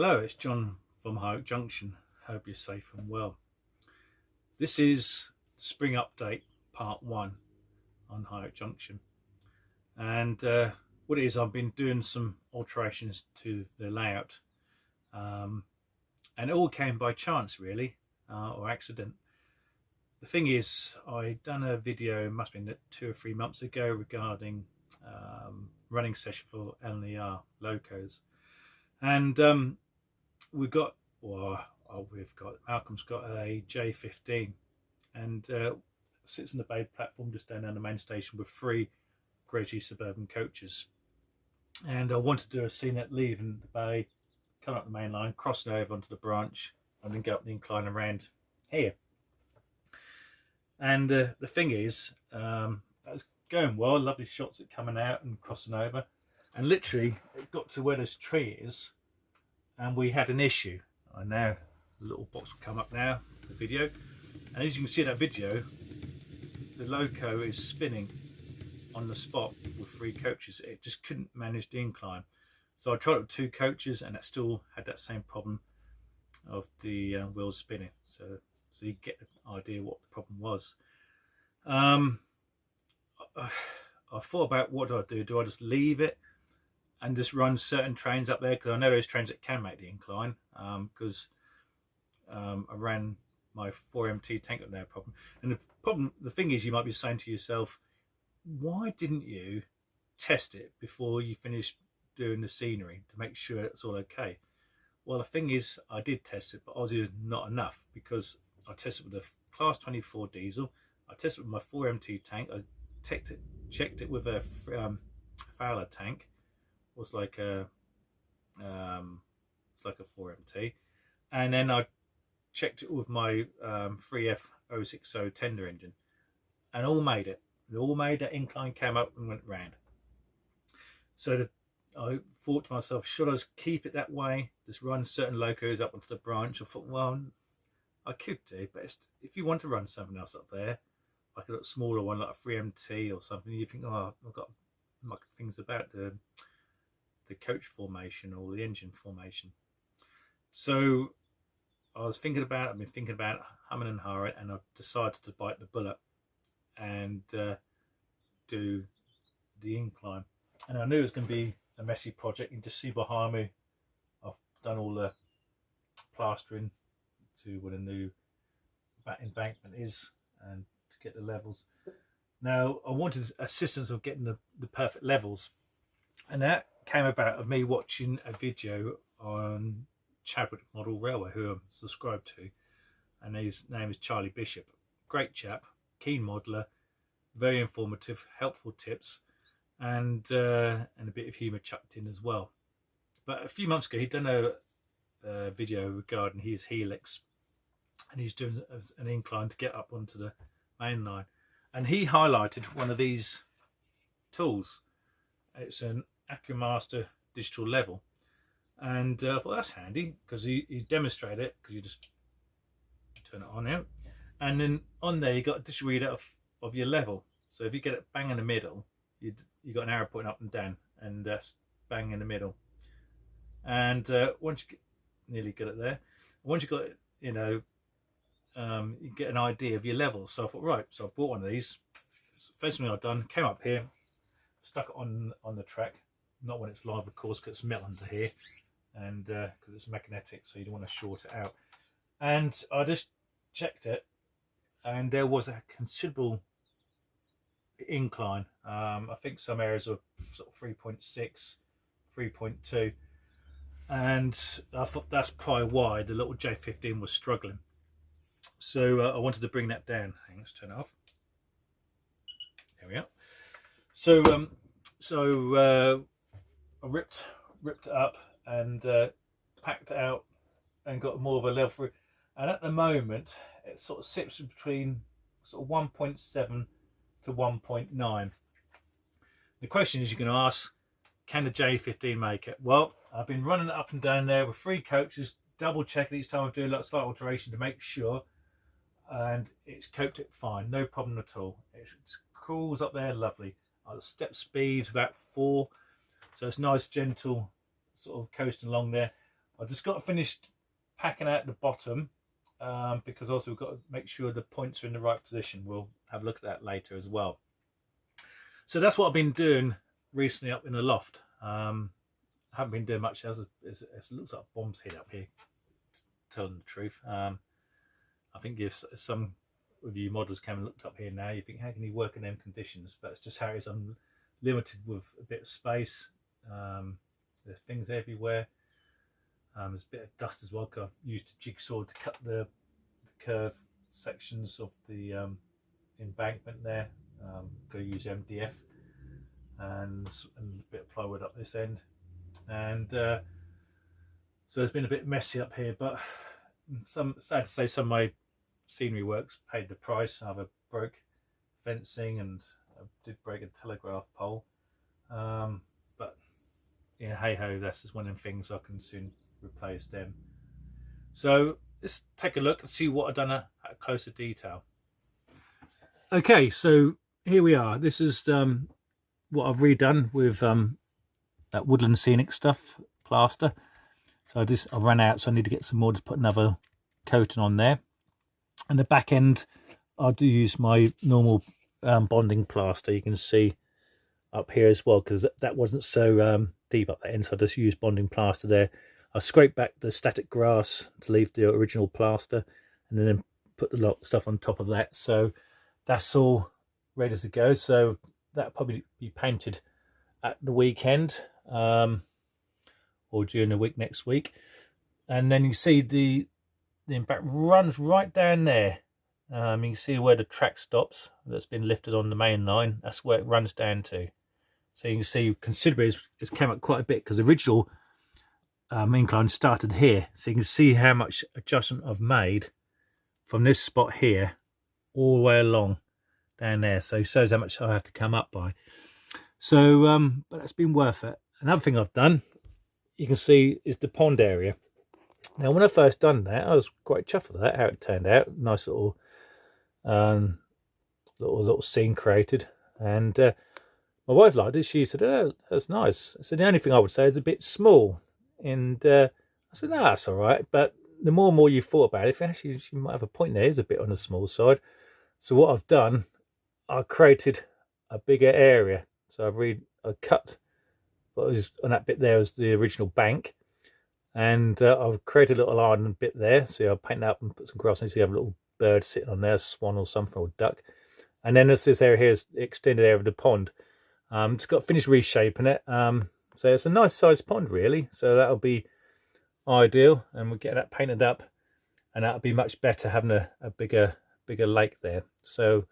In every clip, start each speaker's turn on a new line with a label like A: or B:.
A: Hello, it's John from High Oak Junction. Hope you're safe and well. This is Spring Update Part 1 on High Oak Junction. And what it is, I've been doing some alterations to the layout. And it all came by chance, really, or accident. The thing is, I done a video, must have been 2 or 3 months ago, regarding running session for LNER locos. And Malcolm's got a J15 and sits on the bay platform just down the main station with 3 Gracie suburban coaches. And I wanted to do a CNET leave in the bay, come up the main line, crossing over onto the branch, and then go up the incline around here. And the thing is, that was going well, lovely shots at coming out and crossing over. And literally, it got to where this tree is, and we had an issue. I know the little box will come up now, the video. And as you can see in that video, the loco is spinning on the spot with 3 coaches. It just couldn't manage the incline. So I tried it with 2 coaches, and it still had that same problem of the wheels spinning. So you get an idea what the problem was. I thought about, what do I do? Do I just leave it and just run certain trains up there? Because I know there's trains that can make the incline, because I ran my 4MT tank up there problem. And the thing is, you might be saying to yourself, why didn't you test it before you finished doing the scenery to make sure it's all okay? Well, the thing is, I did test it, but obviously not enough, because I tested with a class 24 diesel, I tested with my 4MT tank, I checked it with a Fowler tank. Was like a it's like a 4MT, and then I checked it with my 3F060 tender engine, and all made it. They all made that incline, came up and went round. So I thought to myself, should I just keep it that way, just run certain locos up onto the branch? I thought, well, I could do, but if you want to run something else up there, like a smaller one, like a 3MT or something, you think, oh, I've got things about the coach formation or the engine formation. So I was thinking about it, I've been thinking about it, humming and hawing, and I decided to bite the bullet and do the incline. And I knew it was going to be a messy project. You can just see behind me, I've done all the plastering to where the new embankment is, and to get the levels. Now, I wanted assistance of getting the perfect levels, and that came about of me watching a video on Chadwick Model Railway, who I'm subscribed to, and his name is Charlie Bishop. Great chap, keen modeler, very informative, helpful tips, and a bit of humour chucked in as well. But a few months ago, he'd done a video regarding his Helix, and he's doing an incline to get up onto the main line, and he highlighted one of these tools. It's an AccuMaster digital level, and I thought that's handy, because he demonstrated it, because you just turn it on out, and then on there you got a digital readout of your level. So if you get it bang in the middle, you got an arrow pointing up and down, and that's bang in the middle. And once you nearly get it there, once you got it, you get an idea of your levels. So I thought, right, so I bought one of these. First thing I've done, came up here, stuck it on the track, not when it's live, of course, because it's metal under here, and because it's magnetic, so you don't want to short it out. And I just checked it, and there was a considerable incline. I think some areas were sort of 3.6, 3.2, and I thought that's probably why the little J15 was struggling. So I wanted to bring that down. Hang on, let's turn it off. There we are. So I ripped it up and packed it out and got more of a level through. And at the moment, it sort of sits between sort of 1.7 to 1.9. The question is, you're going to ask, can the J15 make it? Well, I've been running it up and down there with 3 coaches, double checking each time I do a slight alteration to make sure, and it's coped it fine, no problem at all. It cruise up there lovely. The step speed's about 4, so it's nice, gentle, sort of coasting along there. I just got finished packing out the bottom, because also we've got to make sure the points are in the right position. We'll have a look at that later as well. So that's what I've been doing recently up in the loft. I haven't been doing much else. It looks like a bomb's hit up here, telling the truth. I think if some of you modders came and looked up here now, you think, how can you work in them conditions? But it's just how it is. I'm limited with a bit of space. There's things everywhere. There's a bit of dust as well, because I've used a jigsaw to cut the curved sections of the embankment there. Got to use MDF and a bit of plywood up this end, and so it's been a bit messy up here. But sad to say, some of my scenery works paid the price. I broke fencing and I did break a telegraph pole, but yeah, hey ho, that's just one of them things. I can soon replace them. So let's take a look and see what I've done at closer detail. Okay, so here we are. This is what I've redone with that woodland scenic stuff, plaster. So I ran out, so I need to get some more to put another coating on there. And the back end, I do use my normal bonding plaster. You can see up here as well, because that wasn't so deep up that end, so I just used bonding plaster there. I scraped back the static grass to leave the original plaster, and then put the lot stuff on top of that. So that's all ready to go. So that'll probably be painted at the weekend, or during the week next week. And then you see the impact runs right down there. You can see where the track stops, that's been lifted on the main line. That's where it runs down to. So you can see considerably it's come up quite a bit, because the original incline started here. So you can see how much adjustment I've made from this spot here all the way along down there. So it shows how much I have to come up by. So but that's been worth it. Another thing I've done, you can see, is the pond area. Now when I first done that, I was quite chuffed with that, how it turned out. Nice little little scene created. And my wife liked it. She said, oh, that's nice. So the only thing I would say is a bit small. And I said, no, that's all right. But the more and more you thought about it, actually, she might have a point there. It's a bit on the small side. So what I've done, I created a bigger area. So I cut what was on that bit there was the original bank, and I've created a little island bit there. So I'll paint that up and put some grass in, so you have a little bird sitting on there, a swan or something, or duck. And then this area here is the extended area of the pond. Just got finished reshaping it. So it's a nice sized pond really. So that'll be ideal, and we'll get that painted up, and that'll be much better having a bigger lake there. So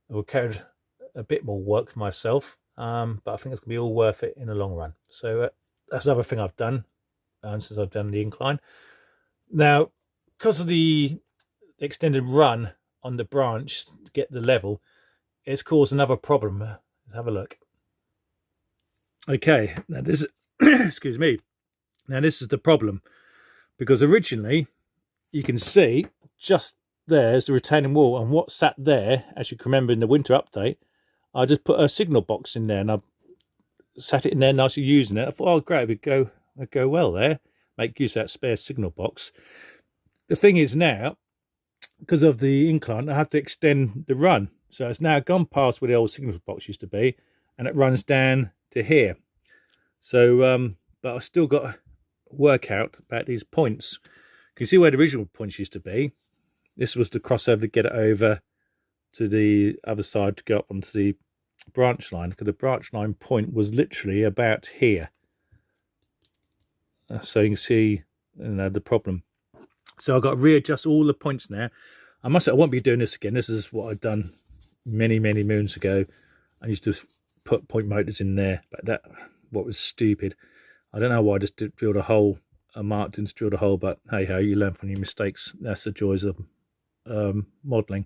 A: it will carry a bit more work for myself, but I think it's gonna be all worth it in the long run. So that's another thing I've done since I've done the incline. Now, because of the extended run on the branch to get the level, it's caused another problem. Let's have a look. Okay, now this excuse me. Now this is the problem, because originally you can see just there's the retaining wall, and what sat there, as you can remember in the winter update, I just put a signal box in there, and I sat it in there nicely using it. I thought, oh great, it'd go well there, make use of that spare signal box. The thing is now, because of the incline, I have to extend the run. So it's now gone past where the old signal box used to be, and it runs down to here. So but I've still got to work out about these points. You can see where the original points used to be. This was the crossover to get it over to the other side to go up onto the branch line, because the branch line point was literally about here. So you can see, the problem. So I've got to readjust all the points now. I must say, I won't be doing this again. This is what I've done many moons ago. I used to put point motors in there, but what was stupid. I don't know why I just drilled a hole. I marked and drilled a hole, but hey ho, you learn from your mistakes. That's the joys of modelling.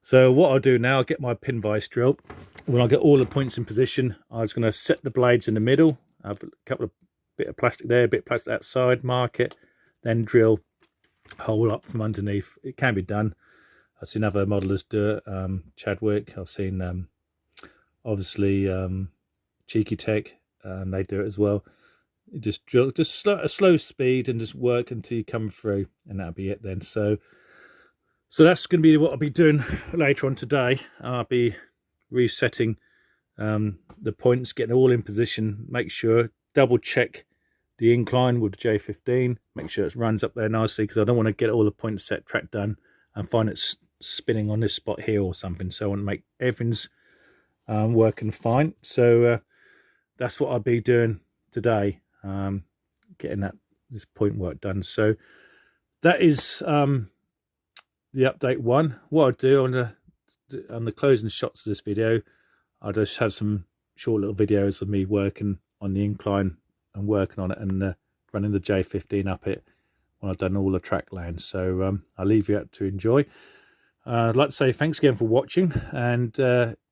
A: So what I'll do now, I'll get my pin vise drill. When I get all the points in position, I was going to set the blades in the middle. I have a couple of bit of plastic there, a bit of plastic outside, mark it, then drill a hole up from underneath. It can be done. I've seen other modellers do it. Chadwick, I've seen obviously Cheeky Tech, they do it as well. You just drill, just a slow speed, and just work until you come through, and that'll be it then. So that's going to be what I'll be doing later on today. I'll be resetting the points, getting all in position, make sure, double check the incline with the J15, make sure it runs up there nicely, because I don't want to get all the points set track done and find it spinning on this spot here or something. So I want to make everything's working fine. So that's what I'll be doing today, getting this point work done. So that is the update one. What I'll do on the closing shots of this video, I'll just have some short little videos of me working on the incline and working on it, and running the J15 up it when I've done all the track lands. So I'll leave you up to enjoy. I'd like to say thanks again for watching, and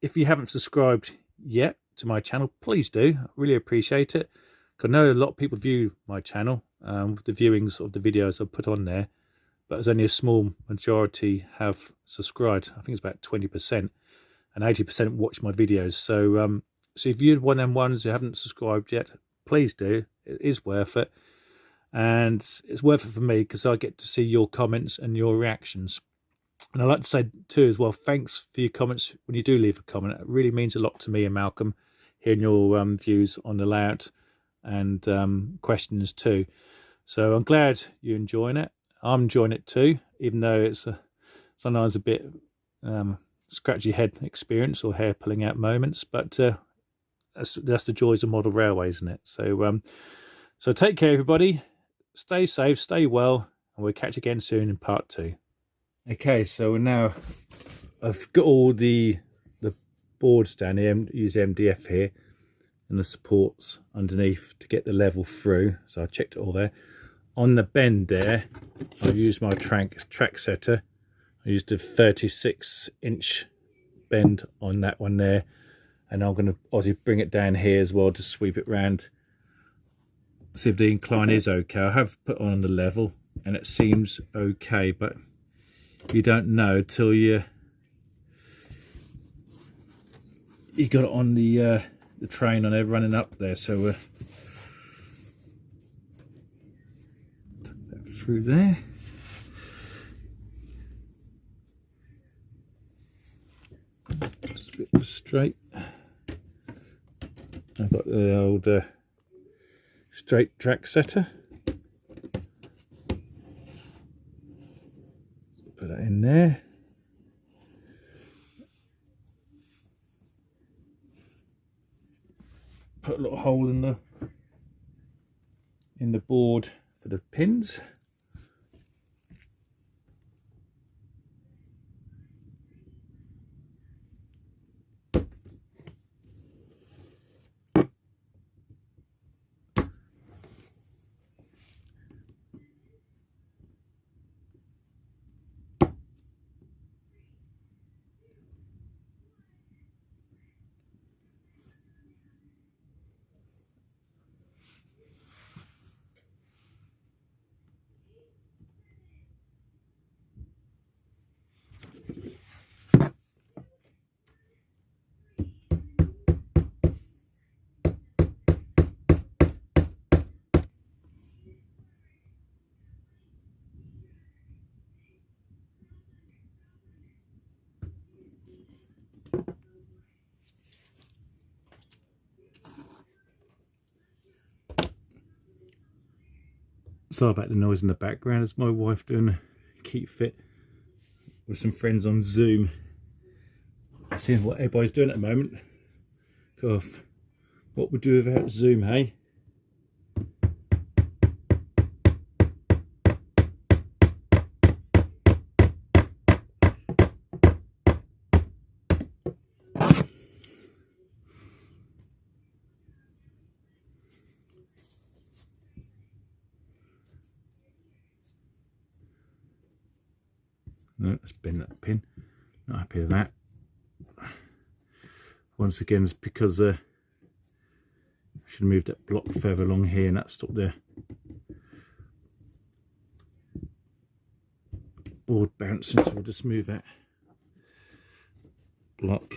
A: if you haven't subscribed yet to my channel, please do. I really appreciate it. I know a lot of people view my channel, the viewings of the videos I put on there, but there's only a small majority have subscribed. I think it's about 20%, and 80% watch my videos. So so if you're one of them ones who haven't subscribed yet, please do. It is worth it, and it's worth it for me because I get to see your comments and your reactions. And I'd like to say too as well, thanks for your comments when you do leave a comment. It really means a lot to me and Malcolm, hearing your views on the layout and questions too. So I'm glad you're enjoying it. I'm enjoying it too, even though it's sometimes a bit scratchy head experience or hair pulling out moments, but that's the joys of model railway, isn't it? So so take care everybody, stay safe, stay well, and we'll catch you again soon in part 2. Okay, so now I've got all the boards down here, use MDF here, and the supports underneath to get the level through. So I checked it all there. On the bend there, I've used my track setter. I used a 36-inch bend on that one there, and I'm going to obviously bring it down here as well to sweep it round, see if the incline is okay. I have put on the level and it seems okay, but you don't know till you got it on the train and they're running up there. So tuck that through there. Just a bit straight. I've got the old straight track setter. Put that in there. Put a little hole in the board for the pins. Sorry about the noise in the background. It's my wife doing a keep fit with some friends on Zoom. Seeing what everybody's doing at the moment. God, what would we do without Zoom, hey? No, let's bend that pin. Not happy with that. Once again, it's because I should have moved that block further along here, and that stopped the board bouncing. So we'll just move that block.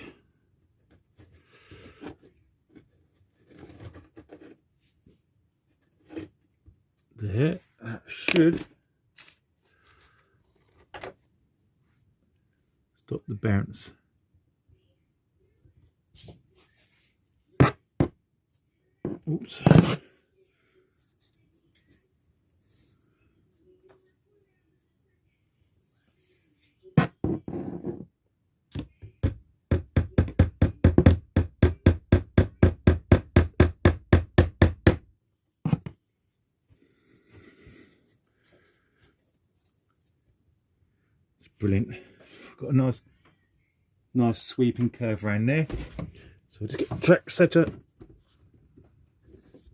A: there. That should stop the bounce. Oops. Brilliant. Got a nice sweeping curve around there. So we'll just get the track setter.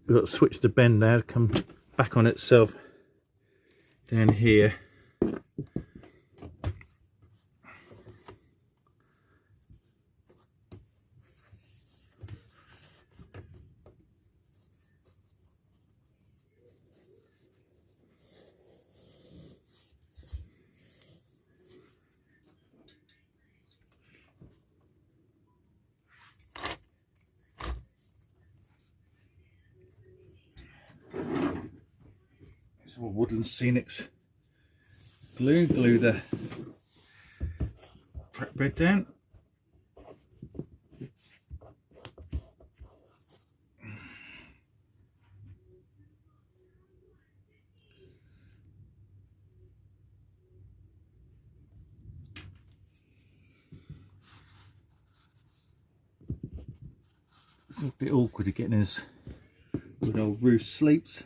A: We've got to switch the bend now to come back on itself down here. Woodland Scenics glue the track bed down. It's a bit awkward to getting his good old roof slopes.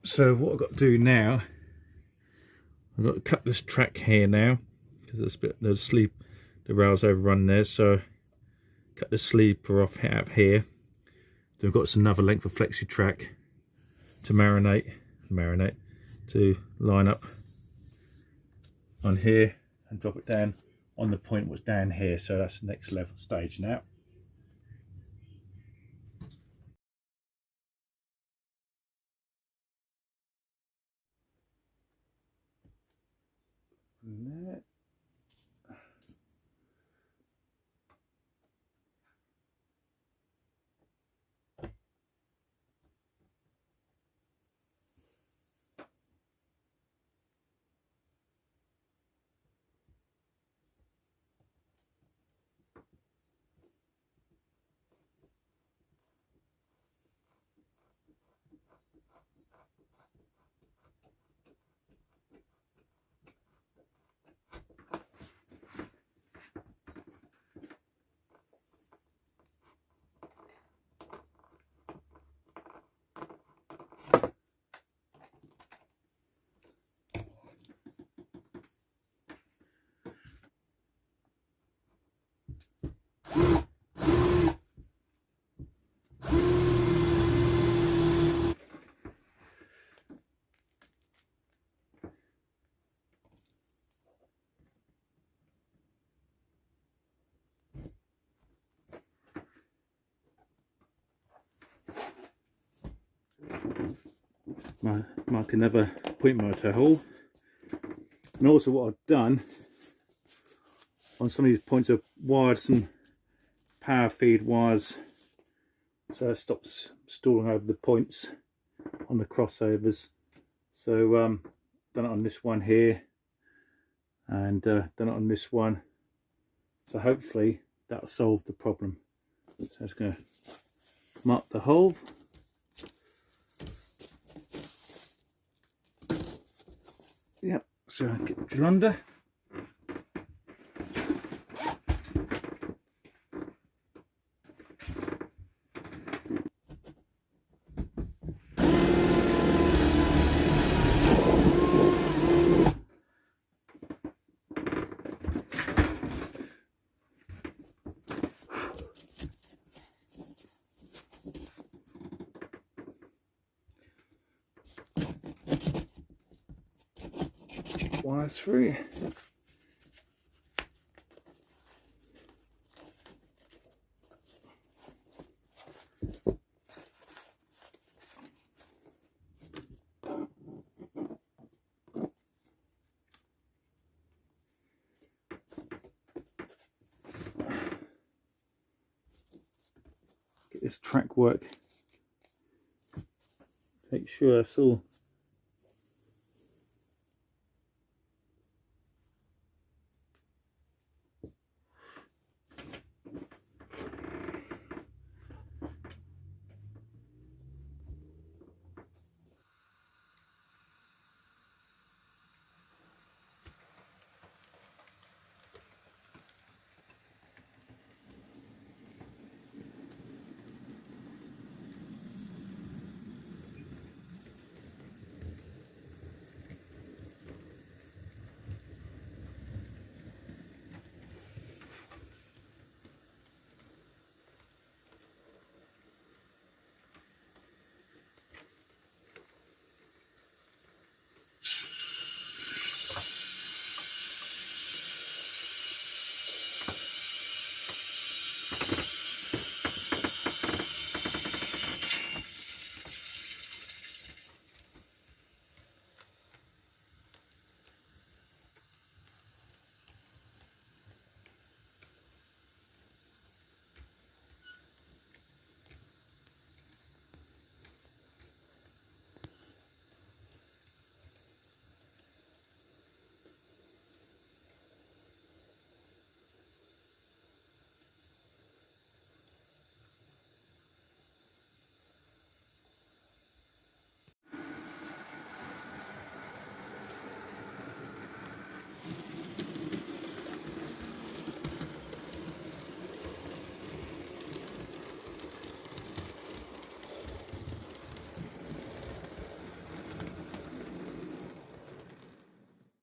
A: So what I've got to do now, I've got to cut this track here now because there's sleeve, the rails overrun there. So cut the sleeper off out of here. Then we've got another length of flexi track to marinate to line up on here and drop it down on the point what's down here. So that's the next level stage now. There. Mark another point motor hole, and also what I've done on some of these points, I've wired some power feed wires so it stops stalling over the points on the crossovers. So done it on this one here and done it on this one, so hopefully that'll solve the problem. So I'm just going to mark the hole. Yep, so I get the drill under.
B: wires through. Get this track work. Make sure that's all